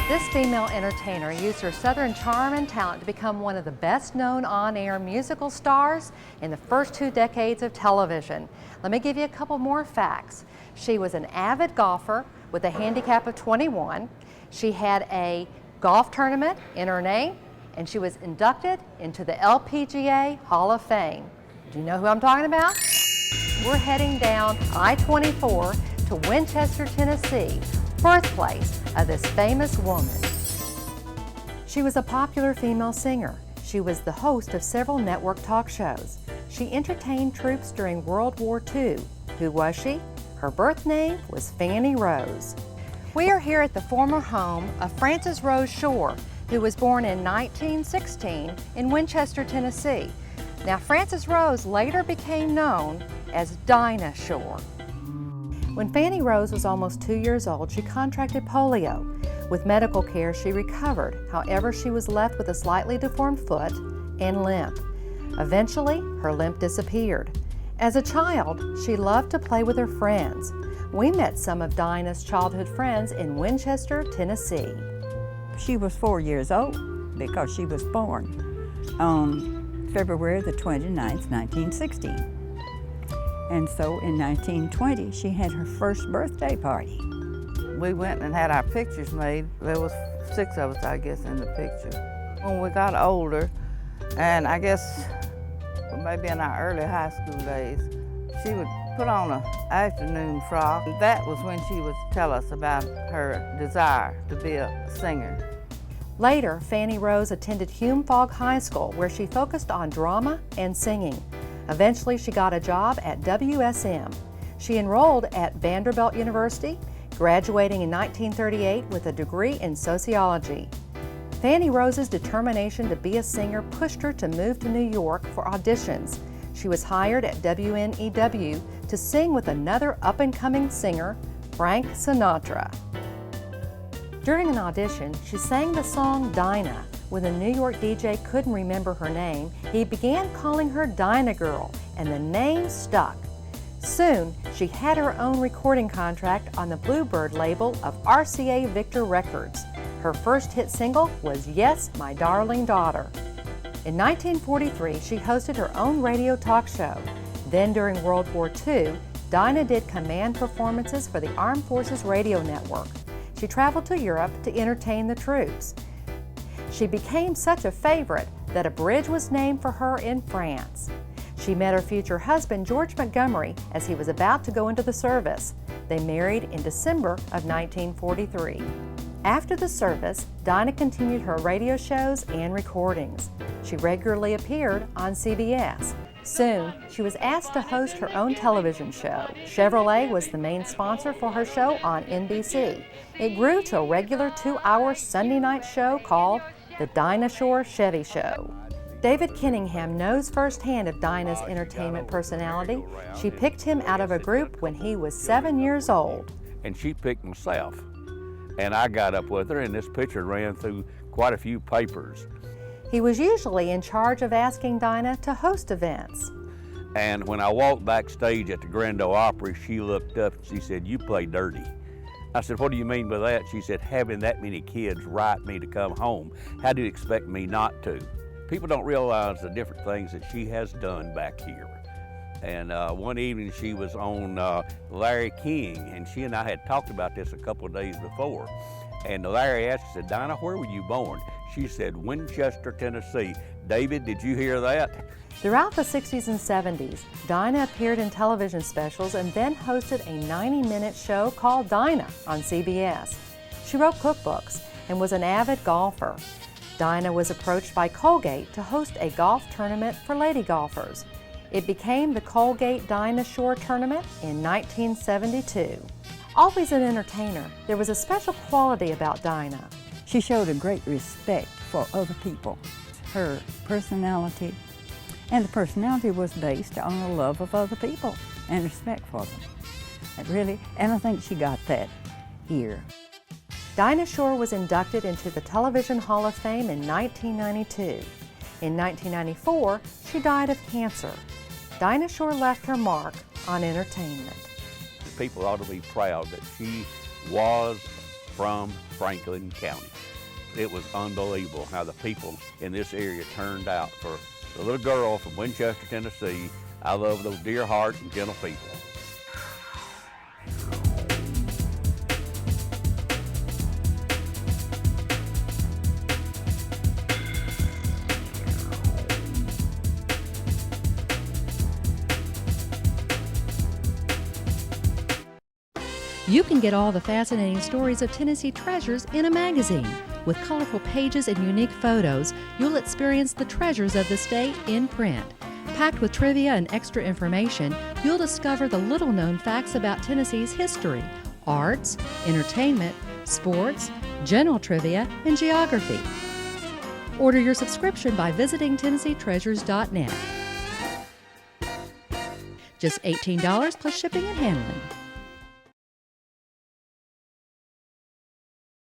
This female entertainer used her Southern charm and talent to become one of the best-known on-air musical stars in the first 2 decades of television. Let me give you a couple more facts. She was an avid golfer with a handicap of 21. She had a golf tournament in her name, and she was inducted into the LPGA Hall of Fame. Do you know who I'm talking about? We're heading down I-24 to Winchester, Tennessee, birthplace of this famous woman. She was a popular female singer. She was the host of several network talk shows. She entertained troops during World War II. Who was she? Her birth name was Fannie Rose. We are here at the former home of Frances Rose Shore, who was born in 1916 in Winchester, Tennessee. Now, Frances Rose later became known as Dinah Shore. When Fannie Rose was almost 2 years old, she contracted polio. With medical care, she recovered. However, she was left with a slightly deformed foot and limp. Eventually, her limp disappeared. As a child, she loved to play with her friends. We met some of Dinah's childhood friends in Winchester, Tennessee. She was 4 years old because she was born on February the 29th, 1960. And so in 1920, she had her first birthday party. We went and had our pictures made. There was 6 of us, I guess, in the picture. When we got older, and I guess maybe in our early high school days, she would put on an afternoon frock. That was when she would tell us about her desire to be a singer. Later, Fannie Rose attended Hume Fogg High School, where she focused on drama and singing. Eventually, she got a job at WSM. She enrolled at Vanderbilt University, graduating in 1938 with a degree in sociology. Fannie Rose's determination to be a singer pushed her to move to New York for auditions. She was hired at WNEW to sing with another up-and-coming singer, Frank Sinatra. During an audition, she sang the song Dinah. When the New York DJ couldn't remember her name, he began calling her Dinah Girl, and the name stuck. Soon, she had her own recording contract on the Bluebird label of RCA Victor Records. Her first hit single was Yes, My Darling Daughter. In 1943, she hosted her own radio talk show. Then during World War II, Dinah did command performances for the Armed Forces Radio Network. She traveled to Europe to entertain the troops. She became such a favorite that a bridge was named for her in France. She met her future husband, George Montgomery, as he was about to go into the service. They married in December of 1943. After the service, Dinah continued her radio shows and recordings. She regularly appeared on CBS. Soon, she was asked to host her own television show. Chevrolet was the main sponsor for her show on NBC. It grew to a regular 2-hour Sunday night show called The Dinah Shore Chevy Show. David Kenningham knows firsthand of Dinah's entertainment personality. She picked him out of a group when he was 7 years old. And she picked myself. And I got up with her, and this picture ran through quite a few papers. He was usually in charge of asking Dinah to host events. And when I walked backstage at the Grand Ole Opry, she looked up and she said, "You play dirty." I said, "What do you mean by that?" She said, "Having that many kids write me to come home, how do you expect me not to?" People don't realize the different things that she has done back here. And one evening she was on Larry King, and she and I had talked about this a couple of days before. And Larry asked, said, "Dinah, where were you born?" She said, "Winchester, Tennessee." David, did you hear that? Throughout the 60s and 70s, Dinah appeared in television specials and then hosted a 90-minute show called Dinah on CBS. She wrote cookbooks and was an avid golfer. Dinah was approached by Colgate to host a golf tournament for lady golfers. It became the Colgate Dinah Shore Tournament in 1972. Always an entertainer, there was a special quality about Dinah. She showed a great respect for other people. Her personality, and the personality was based on a love of other people and respect for them. And I think she got that here. Dinah Shore was inducted into the Television Hall of Fame in 1992. In 1994, she died of cancer. Dinah Shore left her mark on entertainment. People ought to be proud that she was from Franklin County. It was unbelievable how the people in this area turned out for the little girl from Winchester, Tennessee. I love those dear heart and gentle people. You can get all the fascinating stories of Tennessee treasures in a magazine. With colorful pages and unique photos, you'll experience the treasures of the state in print. Packed with trivia and extra information, you'll discover the little-known facts about Tennessee's history, arts, entertainment, sports, general trivia, and geography. Order your subscription by visiting TennesseeTreasures.net. Just $18 plus shipping and handling.